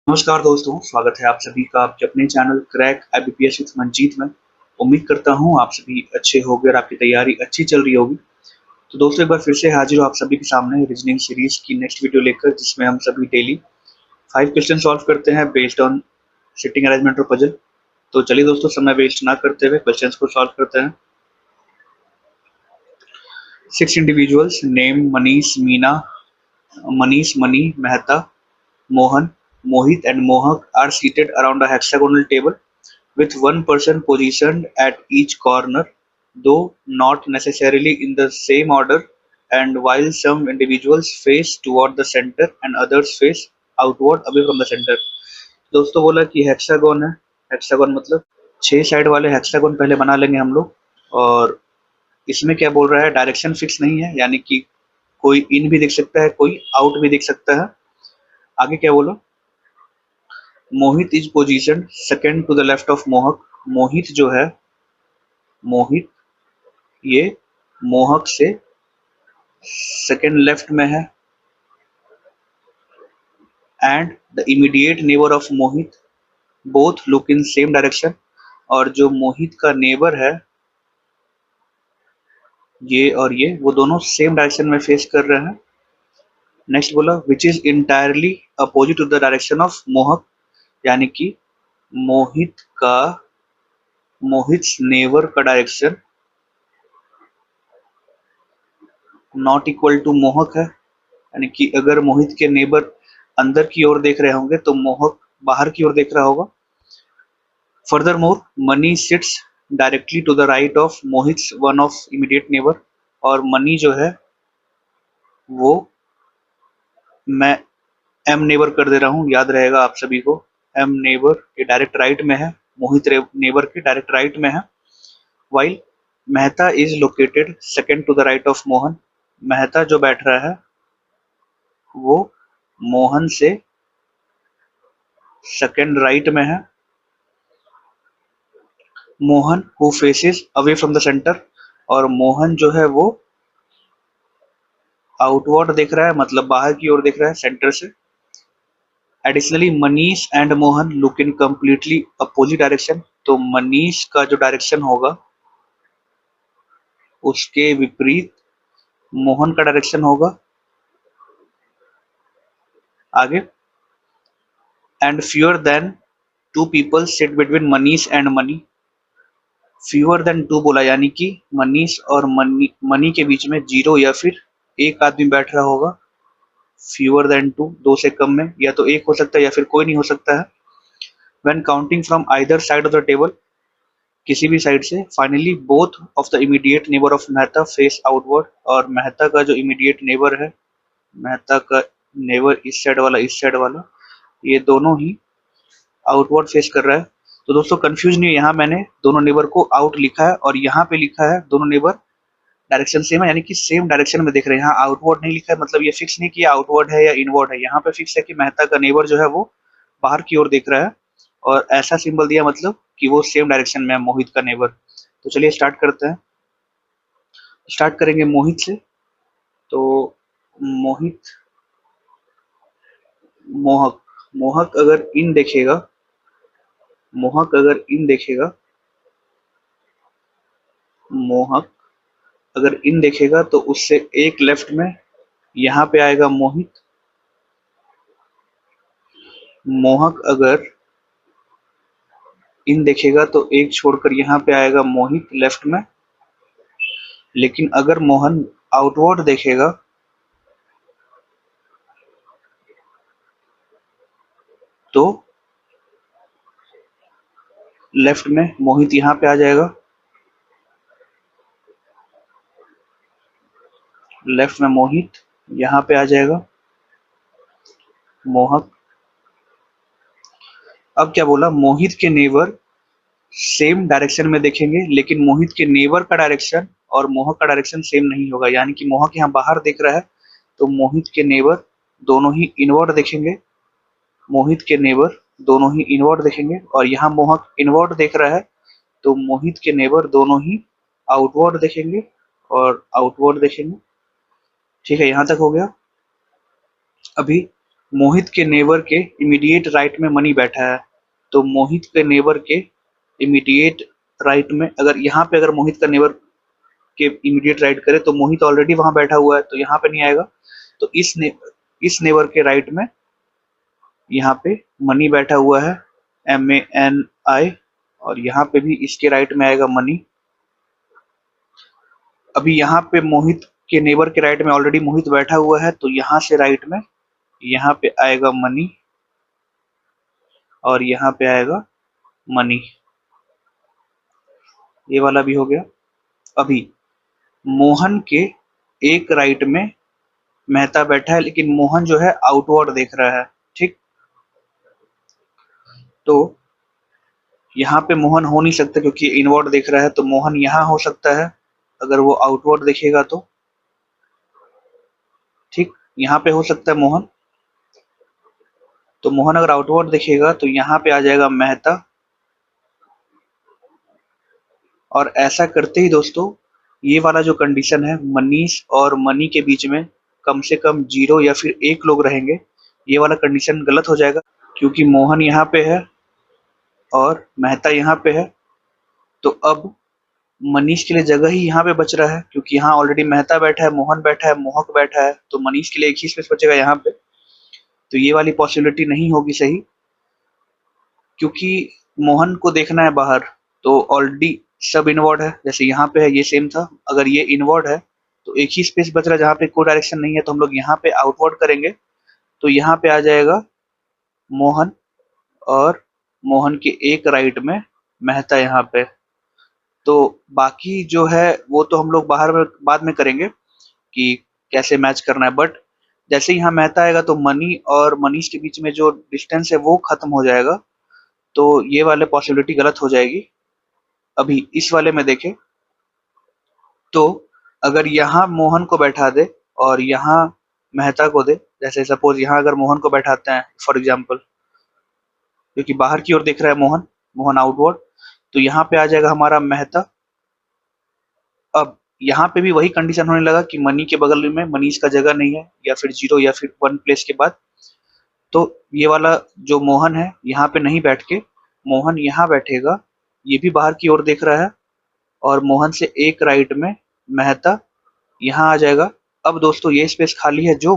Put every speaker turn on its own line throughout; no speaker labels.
नमस्कार दोस्तों, स्वागत है आप सभी का आपके अपने channel crack IBPS with Manjeet में। उम्मीद करता हूँ आप सभी अच्छे होंगे और आपकी तैयारी अच्छी चल रही होगी। तो दोस्तों एक बार फिर से हाजिर हूँ आप सभी के सामने रीजनिंग सीरीज की नेक्स्ट वीडियो लेकर, जिसमें हम सभी डेली 5 क्वेश्चन सॉल्व करते हैं बेस्ड ऑन सिटिंग अरेंजमेंट और पजल। तो चलिए दोस्तों, समय वेस्ट ना करते हुए क्वेश्चन को सॉल्व करते हैं। 6 individuals named Manish, Mani, Mehta, Mohan, Mohit and Mohak are seated around a hexagonal table with one person positioned at each corner, though not necessarily in the same order, and while some individuals face toward the center and others face outward away from the center। दोस्तों बोला कि hexagon है। Hexagon मतलब 6 side वाले hexagon पहले बना लेंगे हम लोग। और इसमें क्या बोल रहा है, डायरेक्शन फिक्स नहीं है, यानी कि कोई इन भी देख सकता है, कोई आउट भी देख सकता है। आगे क्या बोला, Mohit is position second to the left of Mohak. Mohit जो है, मोहित ये मोहक से सेकंड लेफ्ट में है। And the immediate neighbour of Mohit both look in same direction. और जो मोहित का नेबर है, ये और ये, वो दोनों सेम डायरेक्शन में फेस कर रहे हैं। नेक्स्ट बोला which is entirely opposite to the direction of Mohak, यानी कि मोहित का मोहित नेबर का direction not equal to Mohak है। यानी कि अगर मोहित के नेबर अंदर की ओर देख रहे होंगे तो मोहक बाहर की ओर देख रहा होगा। Furthermore Mani sits directly to the right of Mohit's one of immediate neighbour. और मनी जो है वो, मैं एम नेबर कर दे रहा हूँ, याद रहेगा आप सभी को। एम नेबर के डायरेक्ट राइट में है, मोहित नेबर के डायरेक्ट राइट में है। While Mehta is located second to the right of Mohan. Mehta जो बैठ रहा है वो मोहन से सेकंड राइट में है। Mohan who faces away from the centre, और मोहन जो है वो आउटवर्ड देख रहा है, मतलब बाहर की ओर देख रहा है सेंटर से। Additionally Manish and Mohan look in completely opposite direction. तो मनीष का जो डायरेक्शन होगा उसके विपरीत मोहन का डायरेक्शन होगा। आगे, and fewer than 2 people sit between Manish and money. Fewer than 2 बोला, यानी कि मनीष और मनी के बीच में 0 या फिर एक आदमी बैठ रहा होगा। फ्यूअर देन 2 2 से कम में, या तो एक हो सकता है या फिर कोई नहीं हो सकता है। When counting from either side of the table, किसी भी साइड से, finally both of the immediate neighbour of Mehta face outward. और मेहता का जो इमीडिएट नेबर है, मेहता का नेबर इस साइड वाला, इस साइड वाला, ये दोनों ही आउटवर्ड फेस कर रहा है। तो दोस्तों कंफ्यूज नहीं है, यहाँ मैंने दोनों नेबर को आउट लिखा है और यहाँ पे लिखा है दोनों नेबर डायरेक्शन सेम है, यानी कि सेम डायरेक्शन में देख रहे हैं। यहाँ आउटवर्ड नहीं लिखा है, मतलब ये फिक्स नहीं किया आउटवर्ड है या इनवर्ड है। यहाँ पे फिक्स है कि मेहता का नेबर जो है वो बाहर की ओर देख रहा है, और ऐसा सिंबल दिया मतलब कि वो सेम डायरेक्शन में है मोहित का नेबर। तो चलिए स्टार्ट करते हैं। स्टार्ट करेंगे मोहित से। तो मोहित, मोहक, मोहक अगर इन देखेगा, मोहक अगर इन देखेगा, मोहक अगर इन देखेगा तो उससे एक लेफ्ट में यहाँ पे आएगा मोहित। मोहक अगर इन देखेगा तो एक छोड़कर यहाँ पे आएगा मोहित लेफ्ट में। लेकिन अगर मोहन आउटवर्ड देखेगा तो लेफ्ट में मोहित यहाँ पे आ जाएगा। लेफ्ट में मोहित यहाँ पे आ जाएगा। मोहक, अब क्या बोला, मोहित के नेबर सेम डायरेक्शन में देखेंगे, लेकिन मोहित के नेबर का डायरेक्शन और मोहक का डायरेक्शन सेम नहीं होगा। यानी कि मोहक यहाँ बाहर देख रहा है तो मोहित के नेबर दोनों ही इनवर्ड देखेंगे। मोहित के नेबर दोनों ही इनवर्ड देखेंगे, और यहाँ मोहक इनवर्ड देख रहा है तो मोहित के नेबर दोनों ही आउटवर्ड देखेंगे और आउटवर्ड देखेंगे। ठीक है, यहाँ तक हो गया। अभी मोहित के नेबर के इमीडिएट राइट में मनी बैठा है, तो मोहित के नेबर के इमीडिएट राइट में, अगर यहाँ पे अगर मोहित का नेबर के इमीडिएट राइट करे तो मोहित ऑलरेडी वहां बैठा हुआ है, तो यहाँ पे नहीं आएगा। तो इस नेबर के राइट में यहाँ पे मनी बैठा हुआ है, MANI, और यहाँ पे भी इसके राइट में आएगा मनी। अभी यहाँ पे मोहित के नेबर के राइट में ऑलरेडी मोहित बैठा हुआ है, तो यहाँ से राइट में यहाँ पे आएगा मनी और यहाँ पे आएगा मनी। ये वाला भी हो गया। अभी मोहन के एक राइट में मेहता बैठा है, लेकिन मोहन जो है आउटवर्ड देख रहा है, ठीक। तो यहाँ पे मोहन हो नहीं सकता क्योंकि इनवर्ड देख रहा है, तो मोहन यहाँ हो सकता है अगर वो आउटवर्ड देखेगा तो, ठीक। यहाँ पे हो सकता है मोहन, तो मोहन अगर आउटवर्ड देखेगा तो यहाँ पे आ जाएगा मेहता, और ऐसा करते ही दोस्तों ये वाला जो कंडीशन है मनीष और मनी के बीच में कम से कम 0 या फिर 1 लोग रहेंगे, ये वाला कंडीशन गलत हो जाएगा, क्योंकि मोहन यहाँ पे है और मेहता यहाँ पे है। तो अब मनीष के लिए जगह ही यहाँ पे बच रहा है, क्योंकि यहाँ ऑलरेडी मेहता बैठा है, मोहन बैठा है, मोहक बैठा है, तो मनीष के लिए एक ही स्पेस बचेगा यहाँ पे। तो ये वाली पॉसिबिलिटी नहीं होगी सही, क्योंकि मोहन को देखना है बाहर, तो ऑलरेडी सब इनवर्ड है, जैसे यहाँ पे है ये सेम था। अगर ये इनवर्ड है तो एक ही स्पेस बच रहा है जहाँ पे कोई डायरेक्शन नहीं है, तो हम लोग यहाँ पे आउटवर्ड करेंगे, तो यहाँ पे आ जाएगा मोहन, और मोहन के एक राइट में मेहता यहाँ पे। तो बाकी जो है वो तो हम लोग बाहर में बाद में करेंगे कि कैसे मैच करना है, बट जैसे ही यहाँ मेहता आएगा तो मनी और मनीष के बीच में जो डिस्टेंस है वो खत्म हो जाएगा, तो ये वाले पॉसिबिलिटी गलत हो जाएगी। अभी इस वाले में देखें तो अगर यहाँ मोहन को बैठा दे और यहाँ मेहता को दे, जैसे सपोज यहाँ अगर मोहन को बैठाते हैं फॉर एग्जाम्पल, क्योंकि बाहर की ओर देख रहा है मोहन, मोहन आउटवर्ड, तो यहाँ पे आ जाएगा हमारा मेहता। अब यहाँ पे भी वही कंडीशन होने लगा कि मनी के बगल में मनीष का जगह नहीं है, या फिर 0 या फिर 1 प्लेस के बाद, तो ये वाला जो मोहन है यहाँ पे नहीं बैठ के मोहन यहाँ बैठेगा, ये भी बाहर की ओर देख रहा है, और मोहन से एक राइट में मेहता यहाँ आ जाएगा। अब दोस्तों ये स्पेस खाली है जो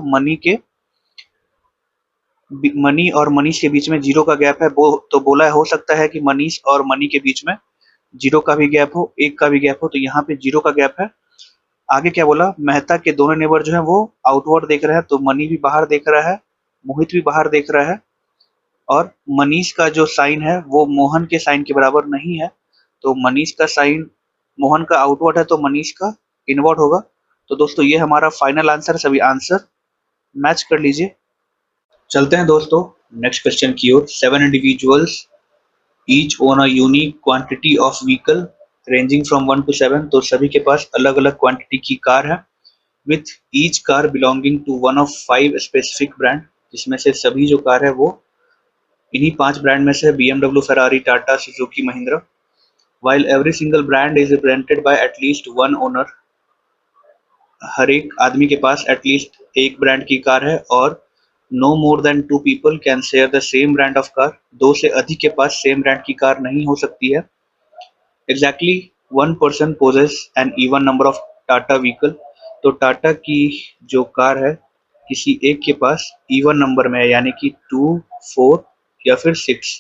मनी और मनीष के बीच में 0 का गैप है, वो तो बोला है हो सकता है कि मनीष और मनी के बीच में 0 का भी गैप हो, 1 का भी गैप हो, तो यहाँ पे 0 का गैप है। आगे क्या बोला, मेहता के दोनों नेबर जो है वो आउटवर्ड देख रहे हैं, तो मनी भी बाहर देख रहा है, मोहित भी बाहर देख रहा है, और मनीष का जो साइन है वो मोहन के साइन के बराबर नहीं है, तो मनीष का साइन मोहन का आउटवर्ड है, तो मनीष का इनवर्ड होगा। तो दोस्तों ये हमारा फाइनल आंसर, सभी आंसर मैच कर लीजिए। चलते हैं दोस्तों नेक्स्ट क्वेश्चन की ओर। 7 individuals each own a unique quantity of vehicle ranging from 1 to 7, तो सभी के पास अलग अलग क्वांटिटी की कार है, with each car belonging to one of 5 specific brand, जिसमें से सभी जो कार है वो इन्हीं 5 ब्रांड में से BMW, Ferrari, Tata, Suzuki, Mahindra. While every single brand is represented by at least one owner, हर एक आदमी के पास एटलीस्ट एक ब्रांड की कार है, और no more than 2 people can share the same brand of car, 2 से अधिक के पास सेम ब्रांड की कार नहीं हो सकती है। Exactly 1 person possess an even number of Tata vehicle, तो टाटा की जो कार है किसी एक के पास इवन नंबर में है, यानी कि 2, 4 या फिर 6,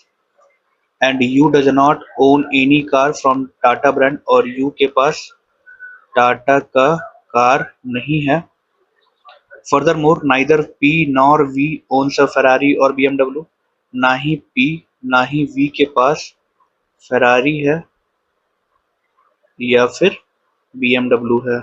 and U does not own any car from Tata brand, और यू के पास टाटा का कार नहीं है। Furthermore neither P nor V owns a Ferrari और BMW, ना ही पी ना ही वी के पास फेरारी है या फिर BMW है।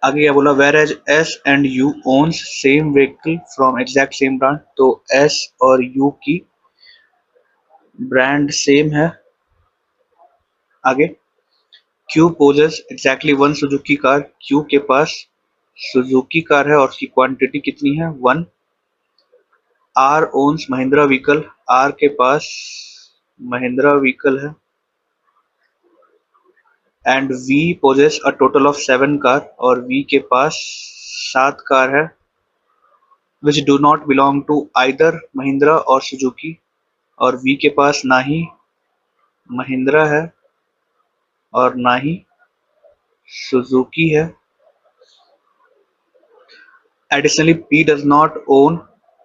आगे क्या बोला, whereas S and U owns same vehicle from exact same brand, तो एस और यू की ब्रांड सेम है। आगे Q possess exactly 1 Suzuki car, Q के पास सुजुकी कार है और उसकी क्वांटिटी कितनी है, 1। R owns Mahindra vehicle, R के पास महिंद्रा व्हीकल है, and V possess a total of 7 car, और वी के पास 7 कार है। Which do not belong to either Mahindra और सुजुकी, और वी के पास ना ही महिंद्रा है और ना ही सुजुकी है। Additionally P does not own,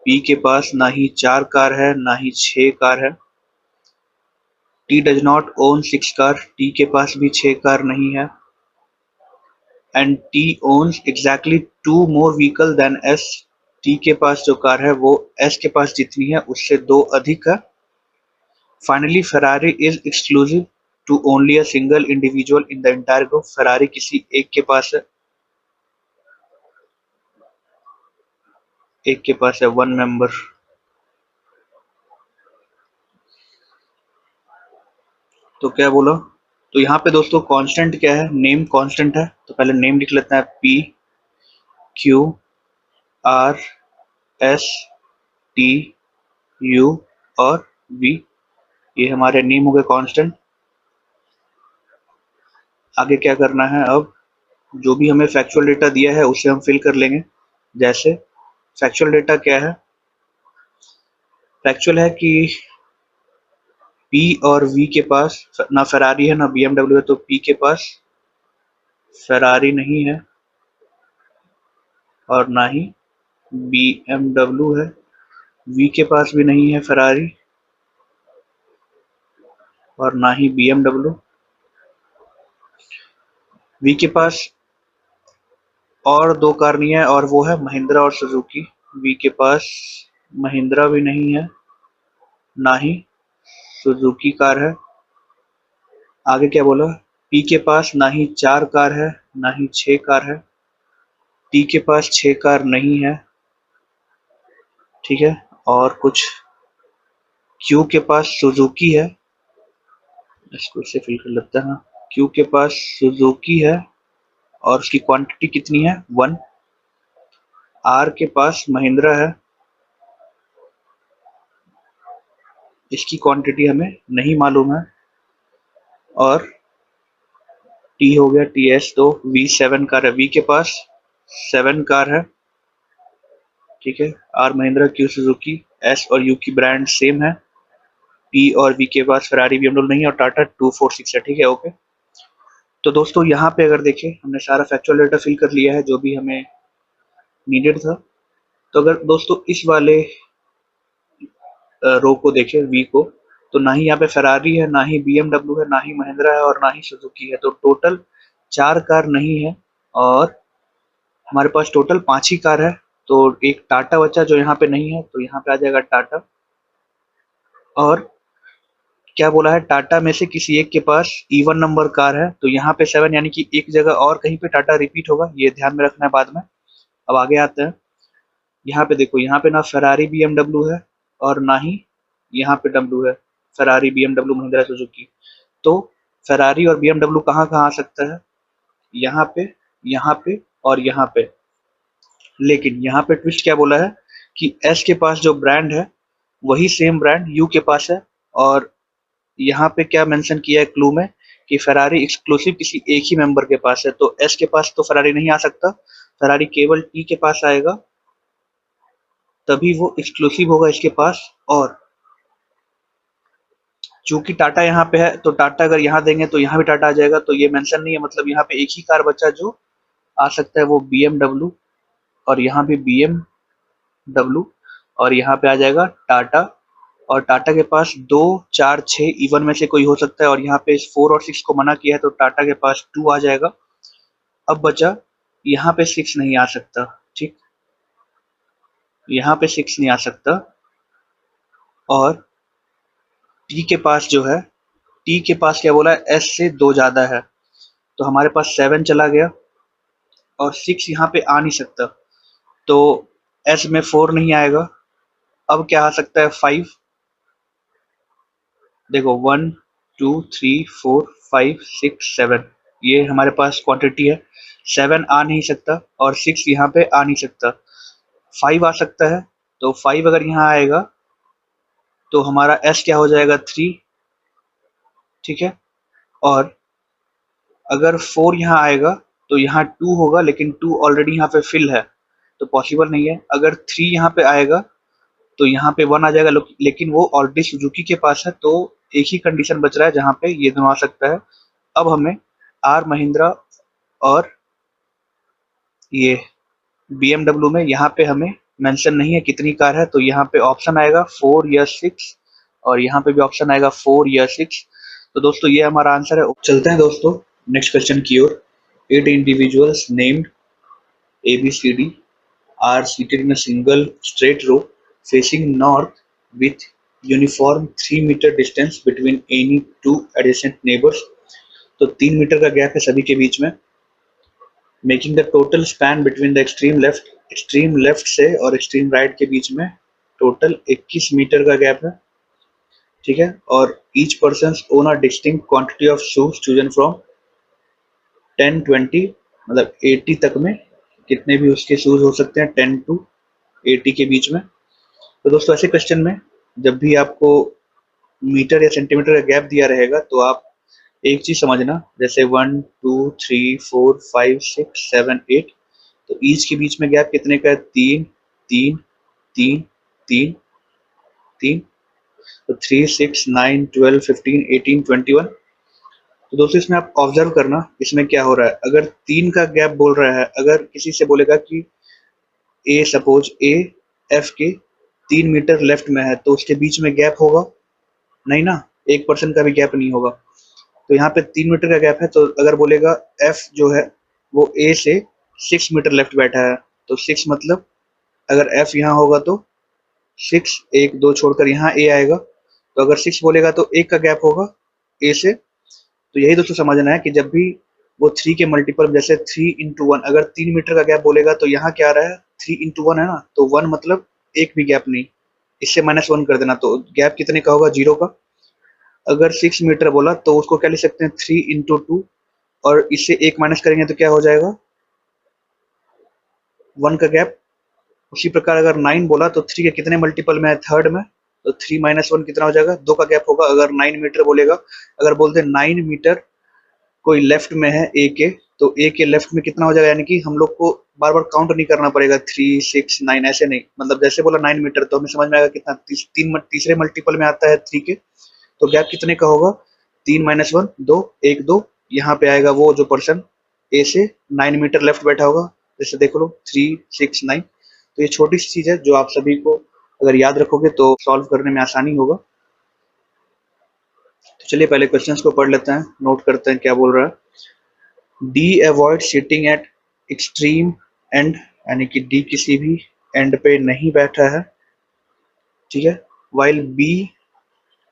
P के पास ना ही 4 कार है ना ही 6 कार है। T does not own 6 car, T के पास भी 6 कार नहीं है। And T owns exactly 2 more vehicle than S, T के पास जो कार है वो एस के पास जितनी है उससे 2 अधिक है। Finally Ferrari is exclusive to only a single individual in the entire group, Ferrari किसी एक के पास है, एक के पास है, वन मेंबर। तो क्या बोला, तो यहाँ पे दोस्तों कांस्टेंट क्या है, नेम कांस्टेंट है, तो पहले नेम लिख लेते हैं, P Q R S T U और वी, ये हमारे नेम हो गए कांस्टेंट। आगे क्या करना है, अब जो भी हमें फैक्चुअल डेटा दिया है उसे हम फिल कर लेंगे। जैसे फैक्चुअल डेटा क्या है, फैक्चुअल है कि पी और वी के पास ना फेरारी है ना बीएमडब्ल्यू है, तो पी के पास फेरारी नहीं है और ना ही बीएमडब्ल्यू है। वी के पास भी नहीं है फेरारी और ना ही बीएमडब्ल्यू। वी के पास और 2 कार नहीं है और वो है महिंद्रा और सुजुकी। वी के पास महिंद्रा भी नहीं है ना ही सुजुकी कार है। आगे क्या बोला, पी के पास ना ही 4 कार है ना ही 6 कार है। टी के पास 6 कार नहीं है, ठीक है। और कुछ क्यू के पास सुजुकी है, इसको इससे फिल कर लेते हैं। क्यू के पास सुजुकी है और उसकी क्वांटिटी कितनी है, 1। आर के पास महिंद्रा है, इसकी क्वांटिटी हमें नहीं मालूम है। और टी हो गया टी एस, तो वी 7 कार है, वी के पास 7 कार है, ठीक है। R Mahindra Q Suzuki, S और यू की ब्रांड सेम है। पी और वी के पास फरारी बीएमडब्ल्यू नहीं है और टाटा 246 है, ठीक है, ओके। तो दोस्तों यहाँ पे अगर देखें, हमने सारा फैक्चुअल डेटा फिल कर लिया है जो भी हमें नीडेड था। तो अगर दोस्तों इस वाले रो को देखें, वी को, तो ना ही यहाँ पे फरारी है ना ही बीएमडब्ल्यू है ना ही महिंद्रा है और ना ही सुजुकी है, तो टोटल 4 कार नहीं है और हमारे पास टोटल 5 ही कार है। तो एक टाटा बचा जो यहाँ पे नहीं है, तो यहाँ पे आ जाएगा टाटा। और क्या बोला है, टाटा में से किसी एक के पास इवन नंबर कार है, तो यहाँ पे 7 यानी कि एक जगह और कहीं पे टाटा रिपीट होगा, ये ध्यान में रखना है बाद में। अब आगे आते हैं, यहाँ पे देखो, यहाँ पे ना फरारी बीएमडब्ल्यू है और ना ही यहाँ पे डब्ल्यू है, फरारी बीएमडब्ल्यू महिंद्रा सुजुकी। तो फरारी और बीएमडब्ल्यू कहाँ कहाँ आ सकता है, यहाँ पे और यहाँ पे। लेकिन यहाँ पे ट्विस्ट क्या बोला है कि एस के पास जो ब्रांड है वही सेम ब्रांड यू के पास है। और यहाँ पे क्या मेंशन किया है क्लू में कि फरारी एक्सक्लूसिव किसी एक ही मेंबर के पास है, तो एस के पास तो फरारी नहीं आ सकता, फरारी केवल टी के पास आएगा, तभी वो एक्सक्लूसिव होगा इसके पास। और चूंकि टाटा यहाँ पे है तो टाटा अगर यहाँ देंगे तो यहाँ भी टाटा आ जाएगा, तो ये मेंशन नहीं है, मतलब यहाँ पे एक ही कार बचा जो आ सकता है वो बीएमडब्ल्यू, और यहाँ भी बीएमडब्ल्यू, और यहाँ पे आ जाएगा टाटा। और टाटा के पास 2, 4, 6 इवन में से कोई हो सकता है, और यहाँ पे 4 और 6 को मना किया है तो टाटा के पास 2 आ जाएगा। अब बचा यहाँ पे 6 नहीं आ सकता, ठीक, यहाँ पे 6 नहीं आ सकता। और टी के पास जो है, टी के पास क्या बोला है, एस से 2 ज्यादा है, तो हमारे पास 7 चला गया और 6 यहाँ पे आ नहीं सकता, तो एस में 4 नहीं आएगा। अब क्या आ सकता है, 5। देखो 1 2 3 4 5 6 7, ये हमारे पास क्वांटिटी है। 7 आ नहीं सकता और 6 यहाँ पे आ नहीं सकता, 5 आ सकता है। तो 5 अगर यहाँ आएगा तो हमारा एस क्या हो जाएगा, 3, ठीक है। और अगर 4 यहाँ आएगा तो यहाँ 2 होगा, लेकिन 2 ऑलरेडी यहाँ पे फिल है, तो पॉसिबल नहीं है। अगर 3 यहाँ पे आएगा तो यहाँ पे 1 आ जाएगा, लेकिन वो ऑलरेडी सुजुकी के पास है, तो एक ही कंडीशन बच रहा है जहाँ पे ये दोनों आ सकता है। अब हमें आर महिंद्रा और ये BMW में यहाँ पे हमें मेंशन नहीं है कितनी कार है, तो यहाँ पे ऑप्शन आएगा 4 या 6, और यहाँ पे भी ऑप्शन आएगा 4 या 6। तो दोस्तों ये हमारा आंसर है। चलते हैं दोस्तों नेक्स्ट क्वेश्चन की ओर। 8 individuals named ABCD are seated in a single straight row facing north with uniform 3 meter distance between any two adjacent neighbors। तो 3 मीटर का गैप है सभी के बीच में। Making the total span between the extreme left से और extreme right के बीच में टोटल 21 मीटर का गैप है, ठीक है। और each person own a distinct quantity of shoes chosen from 10 20, मतलब 80 तक में कितने भी उसके शूज हो सकते हैं 10 to 80 के बीच में। तो दोस्तों ऐसे क्वेश्चन में जब भी आपको मीटर या सेंटीमीटर का गैप दिया रहेगा तो आप एक चीज समझना, जैसे 1 2 3 4 5 6 7 8, तो ईच के बीच में गैप कितने का है? 3 3 3 3 3। तो 3 6 9 12 15 18 21। तो दोस्तों इसमें आप ऑब्जर्व करना इसमें क्या हो रहा है। अगर 3 का गैप बोल रहा है, अगर किसी से बोलेगा कि सपोज ए एफ के 3 मीटर लेफ्ट में है, तो उसके बीच में गैप होगा नहीं ना, 1% का भी गैप नहीं होगा। तो यहाँ पे 3 मीटर का गैप है, तो अगर बोलेगा एफ जो है वो ए से 6 मीटर लेफ्ट बैठा है, तो 6 मतलब अगर एफ यहाँ होगा तो 6, 1 2 छोड़कर यहाँ ए आएगा, तो अगर 6 बोलेगा तो 1 का गैप होगा ए से। तो यही दोस्तों समझना है कि जब भी वो 3 के मल्टीपल, जैसे 3 into 1, अगर 3 मीटर का गैप बोलेगा तो यहाँ क्या आ रहा है 3 into 1 है ना, तो 1 मतलब एक भी गैप नहीं, इससे -1 कर देना, तो गैप कितने का होगा 0 का। अगर 6 मीटर बोला तो उसको क्या लिख सकते हैं 3 into 2, और इससे 1 माइनस करेंगे तो क्या हो जाएगा 1 का गैप। उसी प्रकार अगर 9 बोला तो 3 के कितने मल्टीपल में है, थर्ड में, तो 3 - 1 कितना हो जाएगा 2 का गैप होगा अगर 9 मीटर बोलेगा। अगर बोलते 9 मीटर कोई लेफ्ट में है ए के, तो ए के लेफ्ट में कितना हो जाएगा, यानी कि हम लोग को बार बार काउंट नहीं करना पड़ेगा 3 6 9 ऐसे नहीं, मतलब जैसे बोला 9 मीटर तो हमें समझ में आएगा कितना तीसरे मल्टीपल में आता है 3 के, तो गैप कितने का होगा 3 - 1 2 1 2। यहाँ पे आएगा वो जो पर्सन ए से 9 मीटर लेफ्ट बैठा होगा, जैसे देख लो 3 6 9। तो ये छोटी सी चीज है जो आप सभी को अगर याद रखोगे तो सॉल्व करने में आसानी होगा। तो चलिए पहले क्वेश्चंस को पढ़ लेते हैं, नोट करते हैं क्या बोल रहा है। D avoid sitting at extreme and, यानी कि डी किसी भी एंड पे नहीं बैठा है, ठीक है। While B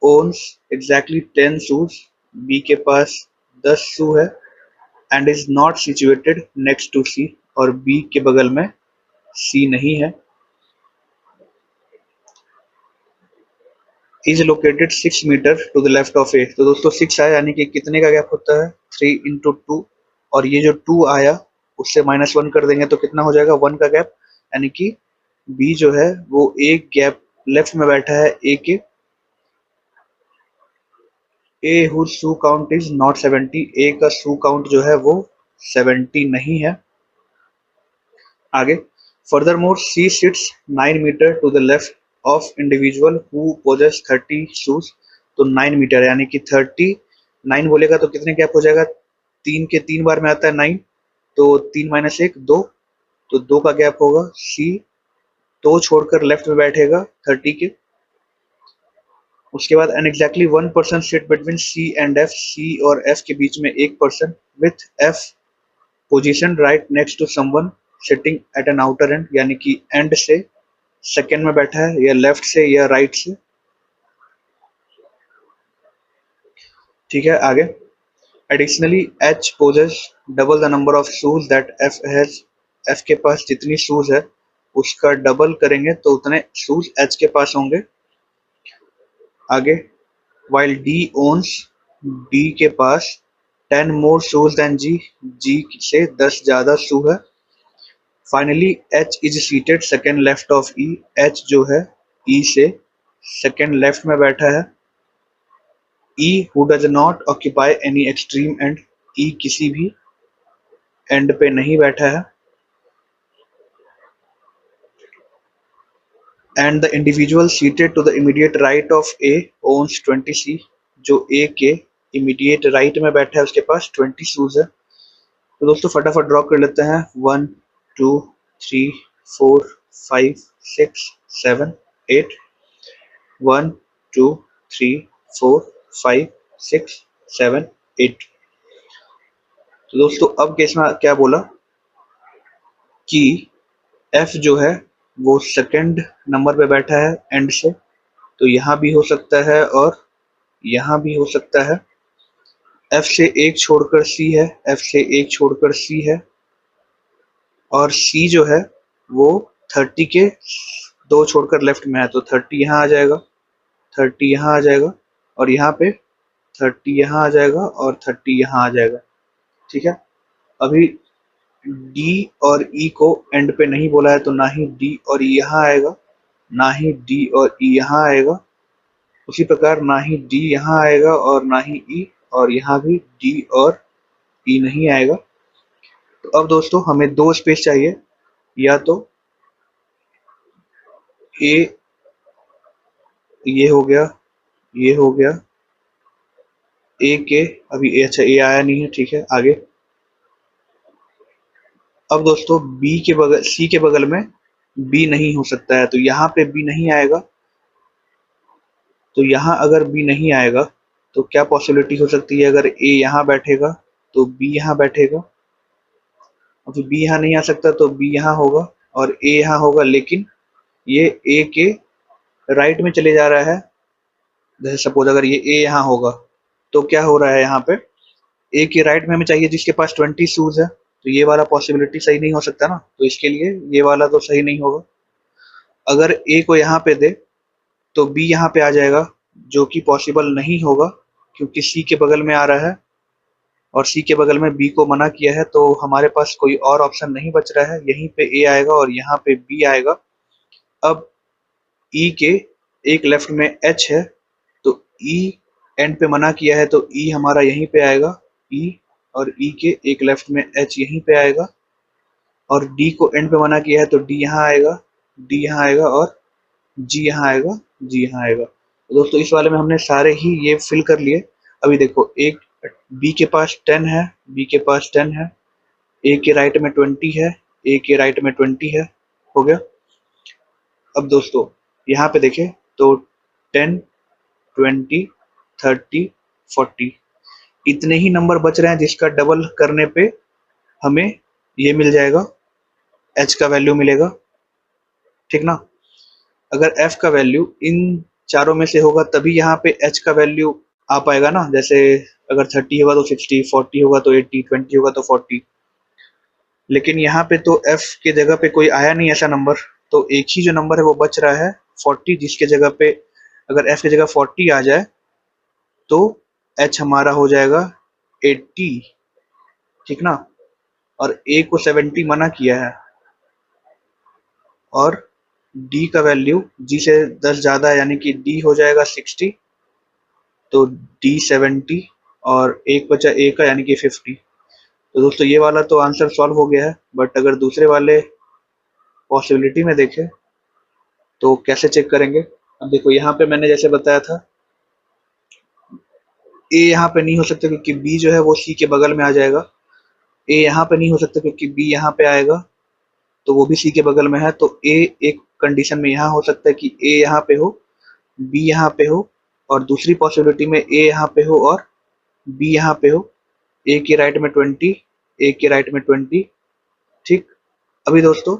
owns exactly 10 shoes, B के पास 10 शू है, and is not situated next to C, और बी के बगल में सी नहीं है। Is located 6 metre to the left of A, तो दोस्तों 6 आया, यानी कि कितने का गैप होता है 3 into 2, और ये जो 2 आया उससे -1 कर देंगे तो कितना हो जाएगा 1 का गैप, यानी कि बी जो है वो एक गैप लेफ्ट में बैठा है ए के। A whose shoe count is not 70, A का शू काउंट जो है वो 70 नहीं है। आगे, furthermore C sits 9 metre to the left of individual who possess 30 shoes, तो 9 मीटर यानी कि 39 बोलेगा तो कितने गैप हो जाएगा, 3 के 3 बार में आता है 9, तो 3 - 1 2, तो 2 का गैप होगा सी, तो छोड़कर लेफ्ट में बैठेगा 30 के। उसके बाद an exactly 1 person sit between C and F, C और एफ के बीच में एक person with F position right next to someone sitting at an outer end, यानी कि एंड से सेकेंड में बैठा है, या लेफ्ट से या राइट से, ठीक है। आगे, additionally H possess double the number of shoes that F has, F के पास जितनी शूज है उसका डबल करेंगे तो उतने शूज एच के पास होंगे। आगे, वाइल डी ओन्स, डी के पास 10 मोर शूज देन जी, जी से 10 ज्यादा शू है। Finally H is seated second left of E, H जो है ई से सेकेंड लेफ्ट में बैठा है। E who does not occupy any extreme end, E किसी भी एंड पे नहीं बैठा है। And the individual seated to the immediate right of A owns 20 C. जो ए के इमीडिएट राइट में बैठा है उसके पास 20 शूज है। तो दोस्तों फटाफट ड्रॉ कर लेते हैं। 1 2 3 4 5 6 7 8। 1 2 3 4 5 6 7 8। तो दोस्तों अब केस में क्या बोला कि एफ जो है वो सेकंड नंबर पे बैठा है एंड से, तो यहाँ भी हो सकता है और यहाँ भी हो सकता है। एफ से एक छोड़कर सी है, एफ से एक छोड़कर सी है, और सी जो है वो 30 के दो छोड़कर लेफ्ट में है, तो 30 यहाँ आ जाएगा, 30 यहाँ आ जाएगा, और यहाँ पे 30 यहाँ आ जाएगा और 30 यहाँ आ जाएगा। ठीक है, अभी डी और ई को एंड पे नहीं बोला है, तो ना ही डी और ई यहाँ आएगा, ना ही डी और ई यहाँ आएगा। उसी प्रकार ना ही डी यहाँ आएगा और ना ही ई, और यहाँ भी डी और ई नहीं आएगा। तो अब दोस्तों हमें दो स्पेस चाहिए, या तो ए, ये हो गया, ये हो गया ए के, अभी ए, अच्छा ए आया नहीं है, ठीक है आगे। अब दोस्तों बी के बगल, सी के बगल में बी नहीं हो सकता है, तो यहाँ पे बी नहीं आएगा। तो यहाँ अगर बी नहीं आएगा तो क्या पॉसिबिलिटी हो सकती है, अगर ए यहाँ बैठेगा तो बी यहाँ बैठेगा, और फिर बी यहाँ नहीं आ सकता तो बी यहाँ होगा और ए यहाँ होगा, लेकिन ये ए के राइट में चले जा रहा है। जैसे सपोज अगर ये ए यहाँ होगा तो क्या हो रहा है, यहाँ पे ए के राइट में हमें चाहिए जिसके पास 20 शूज है, तो ये वाला पॉसिबिलिटी सही नहीं हो सकता ना, तो इसके लिए ये वाला तो सही नहीं होगा। अगर ए को यहाँ पे दे तो बी यहाँ पे आ जाएगा, जो कि पॉसिबल नहीं होगा क्योंकि सी के बगल में आ रहा है और सी के बगल में बी को मना किया है, तो हमारे पास कोई और ऑप्शन नहीं बच रहा है, यहीं पे ए आएगा और यहाँ पे बी आएगा। अब ई के एक लेफ्ट में एच है, तो ई एंड पे मना किया है, तो ई हमारा यहीं पे आएगा, ई, और ई के एक लेफ्ट में एच यहीं पे आएगा, और डी को एंड पे मना किया है तो डी यहाँ आएगा, डी यहाँ आएगा, और जी यहाँ आएगा, जी यहाँ आएगा। तो दोस्तों इस वाले में हमने सारे ही ये फिल कर लिए। अभी देखो एक बी के पास 10 है, बी के पास 10 है, ए के राइट में 20 है, ए के राइट में 20 है, हो गया। अब दोस्तों यहाँ पे देखें तो 10 20 30 40 इतने ही नंबर बच रहे हैं जिसका डबल करने पे हमें ये मिल जाएगा, एच का वैल्यू मिलेगा, ठीक ना। अगर एफ का वैल्यू इन चारों में से होगा तभी यहाँ पे एच का वैल्यू आ पाएगा ना, जैसे अगर 30 होगा तो 60, 40 होगा तो 80, 20 होगा तो 40। लेकिन यहाँ पे तो एफ के जगह पे कोई आया नहीं ऐसा नंबर, तो एक ही जो नंबर है वो बच रहा है 40, जिसके जगह पे अगर एफ की जगह 40 आ जाए तो एच हमारा हो जाएगा 80, ठीक ना। और ए को 70 मना किया है, और डी का वैल्यू जी से 10 ज्यादा है, यानी कि डी हो जाएगा 60, तो डी 70, और एक बचा ए का यानी कि 50। तो दोस्तों ये वाला तो आंसर सॉल्व हो गया है, बट अगर दूसरे वाले पॉसिबिलिटी में देखें तो कैसे चेक करेंगे। अब देखो यहाँ पे मैंने जैसे बताया था, ए यहाँ पे नहीं हो सकता क्योंकि बी जो है वो सी के बगल में आ जाएगा, ए यहाँ पे नहीं हो सकता क्योंकि बी यहाँ पे आएगा, तो वो भी सी के बगल में है, तो ए एक कंडीशन में यहाँ हो सकता है कि ए यहाँ पे हो, बी यहाँ पे हो, और दूसरी पॉसिबिलिटी में ए यहाँ पे हो और बी यहाँ पे हो। ए के राइट में 20, ए के राइट में 20, ठीक। अभी दोस्तों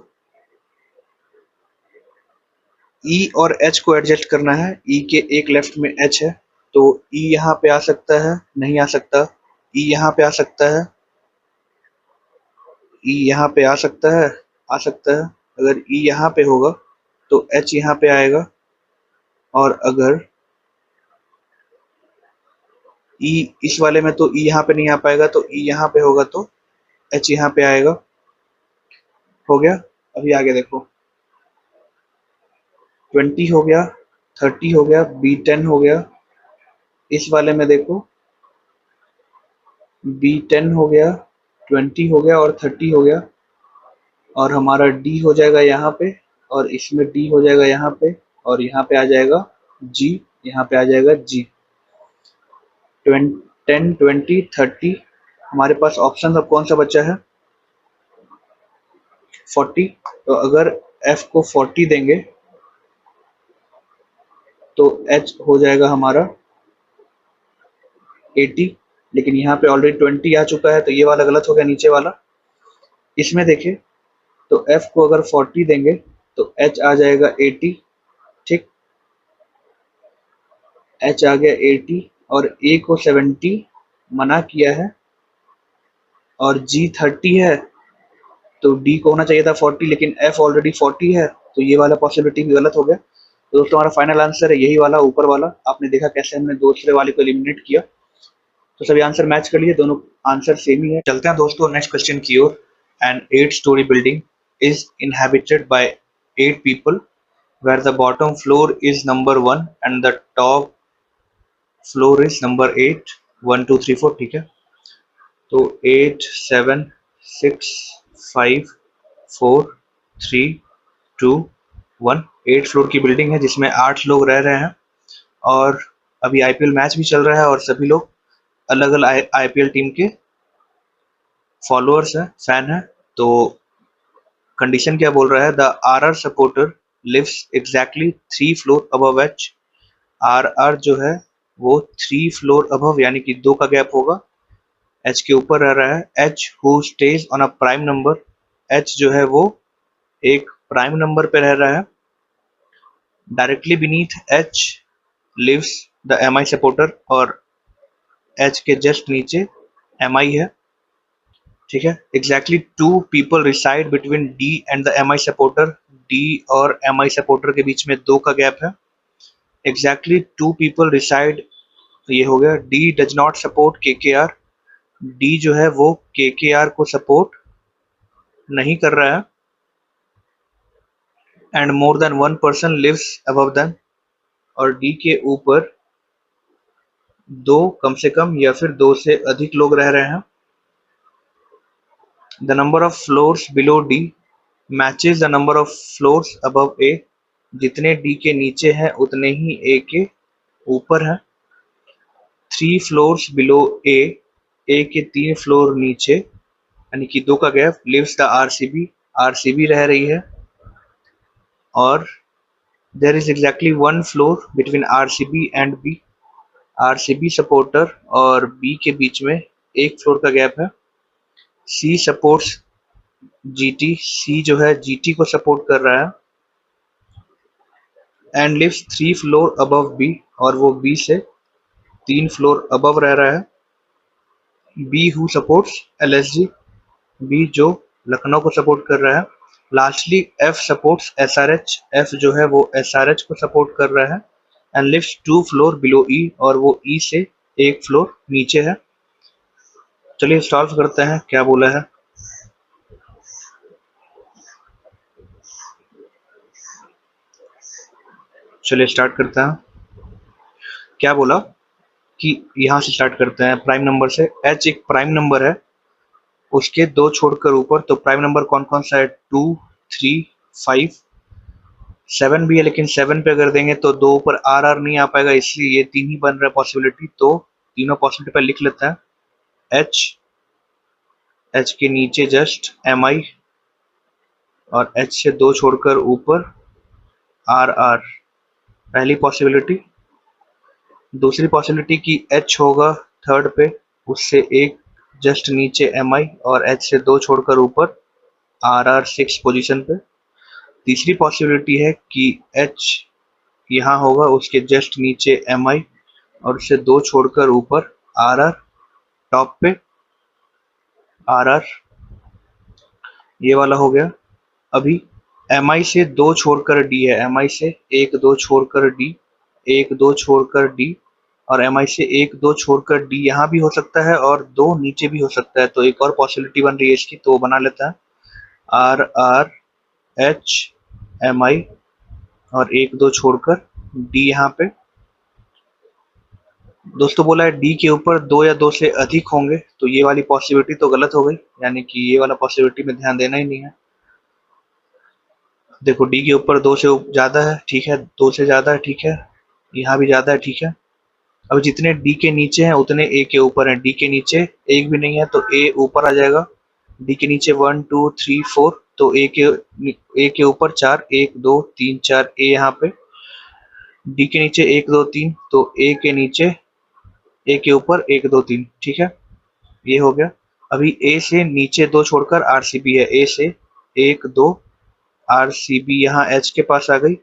ई और एच को एडजस्ट करना है, ई के एक लेफ्ट में एच है, तो ई यहाँ पे आ सकता है, नहीं आ सकता, ई यहाँ पे आ सकता है, ई यहाँ पे आ सकता है, आ सकता है। अगर ई यहाँ पे होगा तो एच यहाँ पे आएगा, और अगर ई इस वाले में तो ई यहाँ पे नहीं आ पाएगा, तो ई यहाँ पे होगा तो एच यहाँ पे आएगा, हो गया। अभी आगे देखो 20 हो गया, 30 हो गया, बी 10 हो गया, इस वाले में देखो बी 10 हो गया, 20 हो गया और 30 हो गया, और हमारा डी हो जाएगा यहाँ पे, और इसमें डी हो जाएगा यहाँ पे, और यहाँ पे आ जाएगा जी, यहाँ पे आ जाएगा जी। 10, 20, 30, हमारे पास ऑप्शन अब कौन सा बचा है? 40। तो अगर एफ को 40 देंगे तो एच हो जाएगा हमारा 80, लेकिन यहाँ पे ऑलरेडी 20 आ चुका है, तो ये वाला गलत हो गया नीचे वाला। इसमें देखिए, तो एफ को अगर 40 देंगे तो एच आ जाएगा 80, ठीक, एच आ गया 80, और ए को 70 मना किया है, और जी 30 है, तो डी को होना चाहिए था 40, लेकिन एफ ऑलरेडी 40 है, तो ये वाला पॉसिबिलिटी भी गलत हो गया। तो दोस्तों हमारा फाइनल आंसर है यही वाला, ऊपर वाला। आपने देखा कैसे हमने दूसरे वाले को एलिमिनेट किया। तो सभी आंसर मैच कर लिए, दोनों आंसर सेम ही है। चलते हैं दोस्तों नेक्स्ट क्वेश्चन की ओर। An 8 storey building is inhabited by 8 people where the bottom floor is number 1 and the top floor is number 8, 1 2 3 4, ठीक है। तो 8 7 6 5 4 3 2 1, 8 फ्लोर की बिल्डिंग है जिसमें 8 लोग रह रहे हैं, और अभी आईपीएल मैच भी चल रहा है, और सभी लोग अलग अलग आईपीएल टीम के फॉलोअर्स हैं, फैन हैं। तो कंडीशन क्या बोल रहा है? The RR supporter lives exactly 3 floor above H. RR जो है वो 3 फ्लोर अबव, यानी कि 2 का गैप होगा, एच के ऊपर रह रहा है। H who stays on a prime number, H जो है वो एक प्राइम नंबर पे रह रहा है। Directly beneath H lives the M I supporter, और एच के जस्ट नीचे एम आई है, ठीक है। Exactly 2 people reside between D and the M I supporter, D और एम आई सपोर्टर के बीच में 2 का गैप है। एग्जैक्टली 2 people रिसाइड, ये हो गया। डी डज नॉट सपोर्ट के के आर, डी जो है वो के के आर को सपोर्ट नहीं कर रहा है। And more than 1 person lives above them, और डी के ऊपर 2 कम से कम या फिर 2 से अधिक लोग रह रहे हैं। The number of floors below D matches the number of floors above A, जितने डी के नीचे हैं उतने ही ए के ऊपर है। 3 फ्लोर्स बिलो ए, ए के 3 फ्लोर नीचे, यानी कि 2 का गैप। लिव्स द आरसीबी, आरसीबी रह रही है, और there is exactly 1 floor between RCB and B, RCB supporter और बी के बीच में 1 फ्लोर का गैप है। सी सपोर्ट्स जीटी, सी जो है जीटी को सपोर्ट कर रहा है। And lives 3 floor above B, और वो बी से 3 फ्लोर अबव रह रहा है। B who supports LSG, B जो लखनऊ को सपोर्ट कर रहा है। Lastly F supports SRH, F जो है वो एसआरएच को सपोर्ट कर रहा है। And lives 2 floor below E, और वो ई से 1 फ्लोर नीचे है। चलिए सॉल्व करते हैं क्या बोला है। चलिए स्टार्ट करते हैं। क्या बोला कि यहाँ से स्टार्ट करते हैं प्राइम नंबर से। एच एक प्राइम नंबर है, उसके 2 छोड़कर ऊपर, तो प्राइम नंबर कौन कौन सा है? 2 3 5 7 भी है, लेकिन 7 पे अगर देंगे तो 2 ऊपर आर आर नहीं आ पाएगा, इसलिए ये 3 ही बन रहा है पॉसिबिलिटी। तो तीनों पॉसिबिलिटी पर लिख लेते हैं। एच, एच के नीचे जस्ट एम आई, और एच से 2 छोड़कर ऊपर आर आर, पहली पॉसिबिलिटी। दूसरी पॉसिबिलिटी की एच होगा थर्ड पे, उससे एक जस्ट नीचे एम आई, और एच से 2 छोड़कर ऊपर आर आर 6 पोजिशन पे। तीसरी पॉसिबिलिटी है कि एच यहाँ होगा, उसके जस्ट नीचे एम आई, और उससे 2 छोड़कर ऊपर आर आर, टॉप पे आर आर, ये वाला हो गया। अभी एम आई से 2 छोड़कर डी है, एम आई से 1 2 छोड़कर डी, 1 2 छोड़कर डी, और एम आई से 1 2 छोड़कर डी यहाँ भी हो सकता है, और 2 नीचे भी हो सकता है। तो एक और पॉसिबिलिटी बन रही है इसकी, तो वो बना लेता है। आर आर एच एम आई, और 1 2 छोड़कर डी यहाँ पे। दोस्तों बोला है डी के ऊपर 2 या 2 से अधिक होंगे, तो ये वाली पॉसिबिलिटी तो गलत हो गई, यानी कि ये वाला पॉसिबिलिटी में ध्यान देना ही नहीं है। देखो डी के ऊपर 2 से ज़्यादा है, ठीक है, 2 से ज़्यादा है, ठीक है, यहाँ भी ज़्यादा है, ठीक है। अब जितने डी के नीचे हैं उतने ए के ऊपर हैं। डी के नीचे एक भी नहीं है तो ए ऊपर आ जाएगा। डी के नीचे 1 2 3 4 तो ए के ऊपर 4, 1 2 3 4 ए यहाँ पे। डी के नीचे 1 2 3 तो ए के नीचे ए के ऊपर 1 2 3, ठीक है, ये हो गया। अभी ए से नीचे 2 छोड़कर आरसीबी है। ए से 1 2 आरसीबी यहाँ एच के पास आ गई,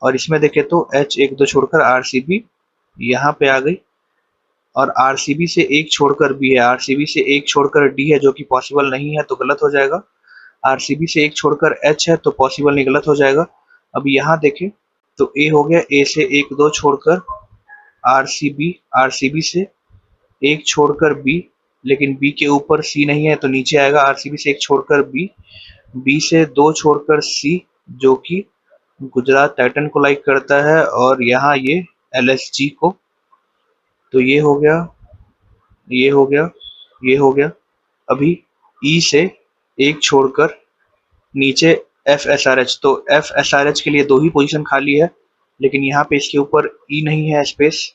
और इसमें देखें तो एच 1 2 छोड़कर आरसीबी यहाँ पे आ गई, और आरसीबी से एक छोड़कर बी है। आरसीबी से एक छोड़कर डी है जो कि पॉसिबल नहीं है तो गलत हो जाएगा। आरसीबी से एक छोड़कर एच है तो पॉसिबल नहीं, गलत हो जाएगा। अब यहाँ देखें तो ए हो गया, ए से 1 2 छोड़कर आरसीबी, आरसीबी से एक छोड़कर बी, लेकिन बी के ऊपर सी नहीं है तो नीचे आएगा। आरसीबी से एक छोड़कर बी, बी से 2 छोड़कर सी जो कि गुजरात टाइटन को लाइक करता है, और यहाँ ये एलएसजी को। तो ये हो गया, ये हो गया, ये हो गया। अभी ई से एक छोड़कर नीचे एफ एस आर एच, तो एफ एस आर एच के लिए 2 ही पोजीशन खाली है, लेकिन यहाँ पे इसके ऊपर ई नहीं है स्पेस,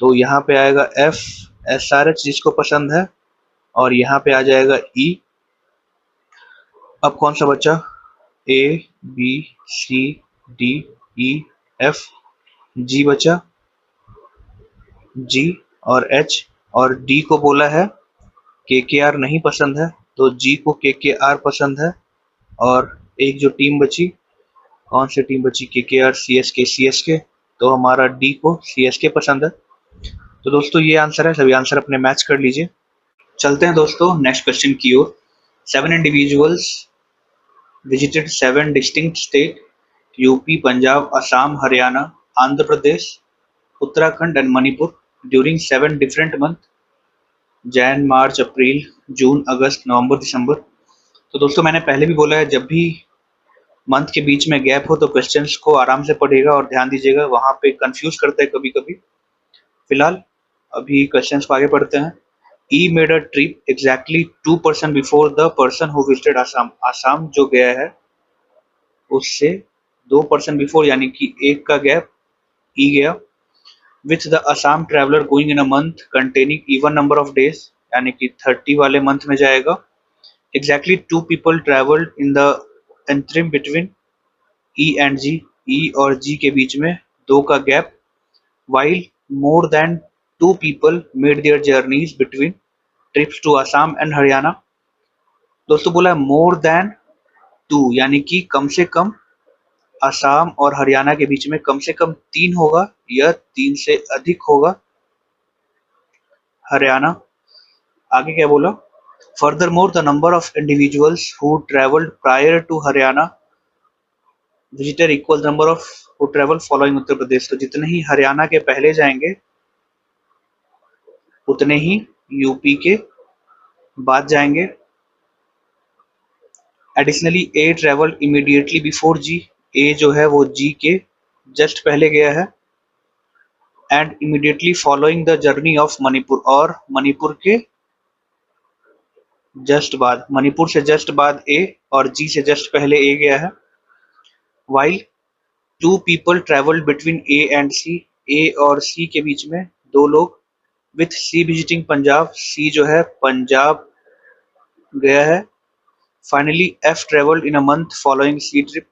तो यहाँ पे आएगा एफ एस आर एच जिसको पसंद है, और यहाँ पे आ जाएगा ई। अब कौन सा बचा? A B C D E F, G बचा, जी और एच, और डी को बोला है के आर नहीं पसंद है, तो जी को के आर पसंद है। और एक जो टीम बची, कौन सी टीम बची? के आर सी एस के, तो हमारा डी को सी एस के पसंद है। तो दोस्तों ये आंसर है, सभी आंसर अपने मैच कर लीजिए। चलते हैं दोस्तों नेक्स्ट क्वेश्चन की ओर। 7 individuals visited 7 distinct states: UP, Punjab, Assam, Haryana, Andhra Pradesh, Uttarakhand and Manipur during 7 different months: Jan, March, April, June, अगस्त, नवंबर, दिसंबर। तो दोस्तों मैंने पहले भी बोला है, जब भी मंथ के बीच में गैप हो तो क्वेश्चंस को आराम से पढ़िएगा और ध्यान दीजिएगा, वहां पे कंफ्यूज करते हैं कभी कभी। फिलहाल अभी क्वेश्चंस को आगे पढ़ते हैं। E made a trip exactly 2% before the person who visited Assam. Assam जो गया है उससे 2% बिफोर, यानी कि एक का गैप ई गया। With the Assam traveller going in a month containing even number of days, यानी कि 30 वाले मंथ में जाएगा। Exactly 2 people travelled in the interim between E and G, E और जी के बीच में 2 का gap. While more than 2 people made their journeys between trips to Assam and Haryana. दोस्तों बोला मोर देन 2, यानी कि कम से कम असम और हरियाणा के बीच में कम से कम 3 होगा या 3 से अधिक होगा हरियाणा। आगे क्या बोला? Furthermore the number of individuals who travelled prior to Haryana visitor equal number of who travel following Uttar Pradesh. तो जितने ही हरियाणा के पहले जाएंगे उतने ही यूपी के बाद जाएंगे। एडिशनली ए ट्रेवल्ड इमीडिएटली बिफोर जी, ए जो है वो जी के जस्ट पहले गया है। And immediately following the journey of Manipur, और मणिपुर के जस्ट बाद, मणिपुर से जस्ट बाद ए, और जी से जस्ट पहले ए गया है। While 2 people travelled between A and C, A और सी के बीच में 2 लोग। With C visiting Punjab, C जो है पंजाब गया है। Finally F travelled in a month following C trip,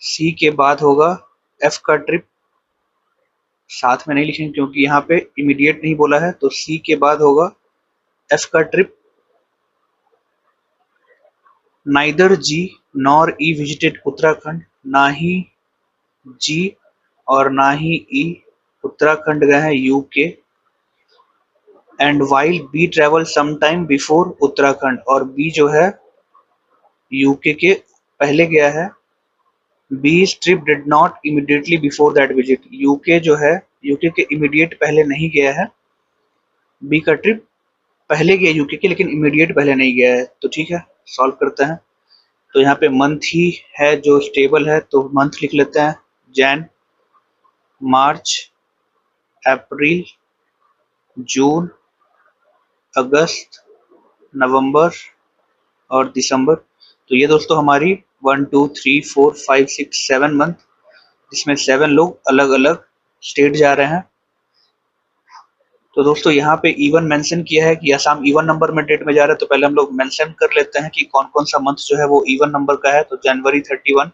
C के बाद होगा एफ का ट्रिप। साथ में नहीं लिखेंगे क्योंकि यहाँ पे इमीडिएट नहीं बोला है, तो सी के बाद होगा एफ का ट्रिप। नाइदर जी नॉर ई विजिटेड उत्तराखंड, ना ही जी और ना ही ई उत्तराखंड गए हैं UK. And while B travel some time before Uttarakhand, और बी जो है यूके के पहले गया है। B trip did not immediately before that visit, UK जो है यूके के इमीडिएट पहले नहीं गया है। बी का ट्रिप पहले गया यूके के, लेकिन इमीडिएट पहले नहीं गया है। तो ठीक है, सॉल्व करते हैं। तो यहाँ पे मंथ ही है जो स्टेबल है, तो मंथ लिख लेते हैं। जैन, मार्च, अप्रैल, जून, अगस्त, नवंबर और दिसंबर। तो ये दोस्तों हमारी 1 2 3 4 5 6 7 मंथ, जिसमें 7 लोग अलग अलग स्टेट जा रहे हैं। तो दोस्तों यहाँ पे इवन मेंशन किया है कि असम इवन नंबर में डेट में जा रहा है, तो पहले हम लोग मेंशन कर लेते हैं कि कौन कौन सा मंथ जो है वो इवन नंबर का है। तो जनवरी 31,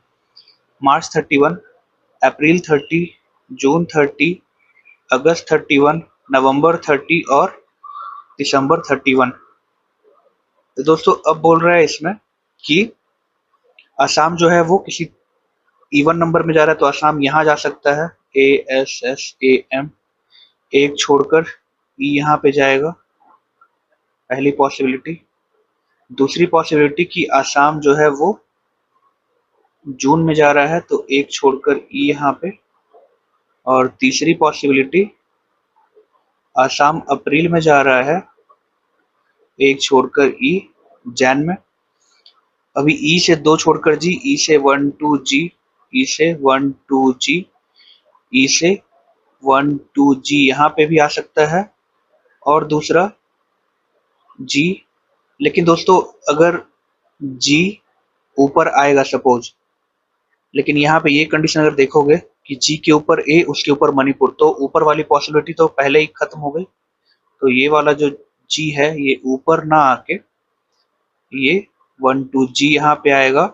मार्च 31, अप्रैल 30, जून 30, अगस्त 31, नवंबर 30 और दिसंबर 31। तो दोस्तों अब बोल रहा है इसमें कि असम जो है वो किसी इवन नंबर में जा रहा है, तो असम यहाँ जा सकता है, ASSAM, एक छोड़कर ई यहाँ पे जाएगा, पहली पॉसिबिलिटी। दूसरी पॉसिबिलिटी कि असम जो है वो जून में जा रहा है, तो एक छोड़कर ई यहाँ पे। और तीसरी पॉसिबिलिटी असम अप्रैल में जा रहा है, एक छोड़कर ई जैन में। अभी ई से 2 छोड़कर जी, ई से 1 2 जी, ई से 1 2 जी, ई से 1 2 जी यहाँ पे भी आ सकता है, और दूसरा जी। लेकिन दोस्तों अगर जी ऊपर आएगा सपोज, लेकिन यहाँ पे ये कंडीशन अगर देखोगे कि जी के ऊपर ए, उसके ऊपर मणिपुर, तो ऊपर वाली पॉसिबिलिटी तो पहले ही खत्म हो गई। तो ये वाला जो जी है ये ऊपर ना आके ये 1 2 जी यहाँ पे आएगा,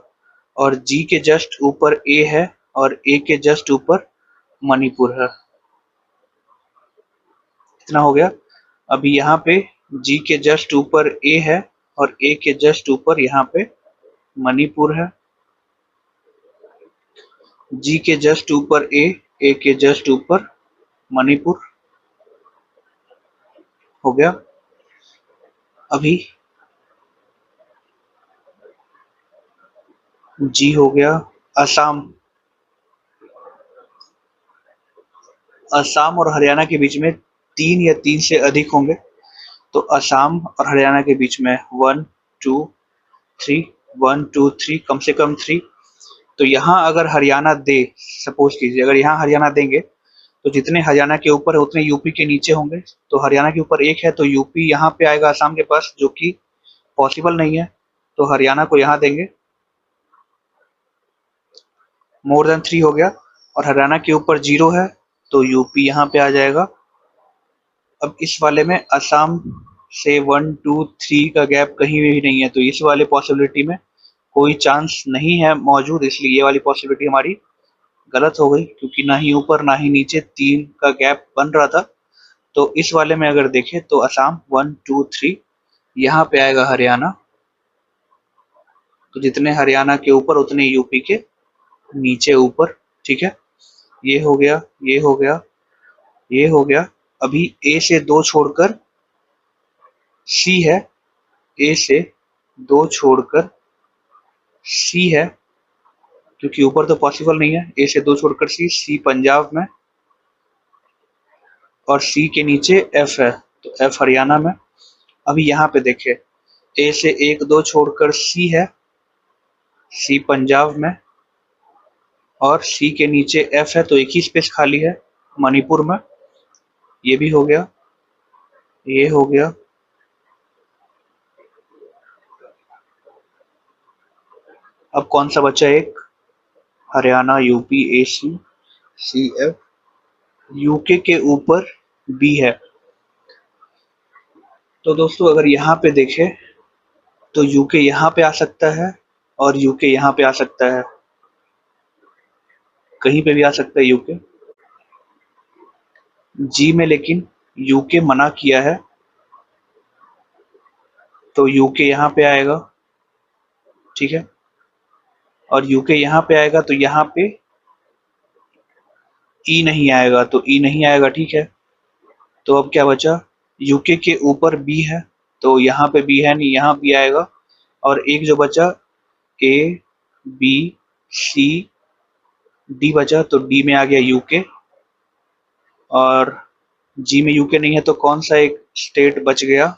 और जी के जस्ट ऊपर ए है और ए के जस्ट ऊपर मणिपुर है। इतना हो गया। अभी यहाँ पे जी के जस्ट ऊपर ए है और ए के जस्ट ऊपर यहाँ पे मणिपुर है। जी के जस्ट ऊपर ए के जस्ट ऊपर मणिपुर हो गया। अभी जी हो गया। असम, असम और हरियाणा के बीच में 3 या 3 से अधिक होंगे, तो असम और हरियाणा के बीच में 1 2 3, 1 2 3, कम से कम 3। तो यहाँ अगर हरियाणा दे, सपोज कीजिए अगर यहाँ हरियाणा देंगे, तो जितने हरियाणा के ऊपर है उतने यूपी के नीचे होंगे। तो हरियाणा के ऊपर 1 है तो यूपी यहाँ पे आएगा असम के पास, जो कि पॉसिबल नहीं है, तो हरियाणा को यहाँ देंगे। मोर देन 3 हो गया। और हरियाणा के ऊपर 0 है तो यूपी यहाँ पे आ जाएगा। अब इस वाले में असम से 1 2 3 का गैप कहीं भी नहीं है, तो इस वाले पॉसिबिलिटी में कोई चांस नहीं है मौजूद, इसलिए ये वाली पॉसिबिलिटी हमारी गलत हो गई, क्योंकि ना ही ऊपर ना ही नीचे 3 का गैप बन रहा था। तो इस वाले में अगर देखें तो असम 1 2 3, यहाँ पे आएगा हरियाणा, तो जितने हरियाणा के ऊपर उतने यूपी के नीचे ऊपर। ठीक है, ये हो गया, ये हो गया, ये हो गया। अभी ए से 2 छोड़कर सी है, ए से 2 छोड़कर सी है, क्योंकि ऊपर तो पॉसिबल नहीं है। ए से 2 छोड़कर सी, सी पंजाब में, और सी के नीचे एफ है, तो एफ हरियाणा में। अभी यहाँ पे देखे, ए से 1 2 छोड़कर सी है, सी पंजाब में, और सी के नीचे एफ है, तो एक ही स्पेस खाली है मणिपुर में। ये भी हो गया, ये हो गया। अब कौन सा बचा? एक Haryana, UP, AC, C F, UK के ऊपर बी है। तो दोस्तों अगर यहाँ पे देखें तो यूके यहाँ पे आ सकता है और यूके यहाँ पे आ सकता है, कहीं पे भी आ सकता है यूके। जी में लेकिन यूके मना किया है, तो यूके यहाँ पे आएगा। ठीक है, और यूके यहाँ पे आएगा तो यहाँ पे ई नहीं आएगा, तो ई नहीं आएगा। ठीक है, तो अब क्या बचा? यूके के ऊपर बी है, तो यहाँ पे बी है नहीं, यहाँ बी आएगा। और एक जो बचा ए बी सी डी बचा, तो डी में आ गया यूके, और जी में यूके नहीं है, तो कौन सा एक स्टेट बच गया?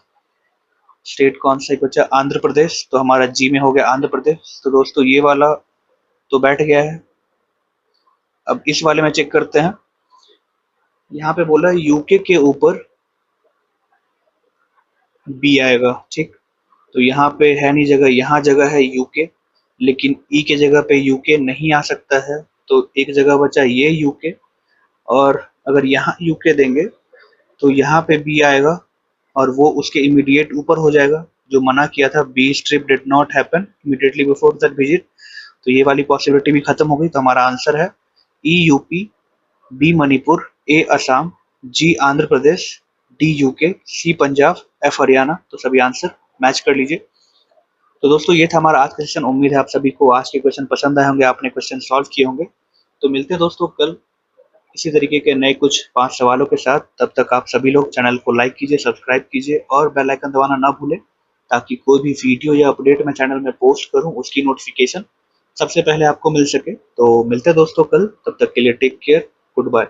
स्टेट कौन सा एक बचा? आंध्र प्रदेश, तो हमारा जी में हो गया आंध्र प्रदेश। तो दोस्तों ये वाला तो बैठ गया है। अब इस वाले में चेक करते हैं। यहाँ पे बोला यूके के ऊपर बी आएगा। ठीक, तो यहाँ पे है नहीं जगह, यहाँ जगह है यूके, लेकिन ई के जगह पे यूके नहीं आ सकता है, तो एक जगह बचा ये यूके। और अगर यहाँ यूके देंगे तो यहाँ पे बी आएगा और वो उसके इमीडिएट ऊपर हो जाएगा, जो मना किया था, B trip did not happen immediately before that visit. तो ये वाली पॉसिबिलिटी भी खत्म हो गई। तो हमारा आंसर है ई यूपी, बी मणिपुर, ए असम, जी आंध्र प्रदेश, डी यूके, सी पंजाब, एफ हरियाणा। तो सभी आंसर मैच कर लीजिए। तो दोस्तों ये था हमारा आज का सेशन। उम्मीद है आप सभी को आज के क्वेश्चन पसंद आए होंगे, आपने क्वेश्चन सॉल्व किए होंगे। तो मिलते हैं दोस्तों कल इसी तरीके के नए कुछ 5 सवालों के साथ। तब तक आप सभी लोग चैनल को लाइक कीजिए, सब्सक्राइब कीजिए और बेल आइकन दबाना ना भूलें, ताकि कोई भी वीडियो या अपडेट मैं चैनल में पोस्ट करूं उसकी नोटिफिकेशन सबसे पहले आपको मिल सके। तो मिलते हैं दोस्तों कल, तब तक के लिए टेक केयर, गुड बाय।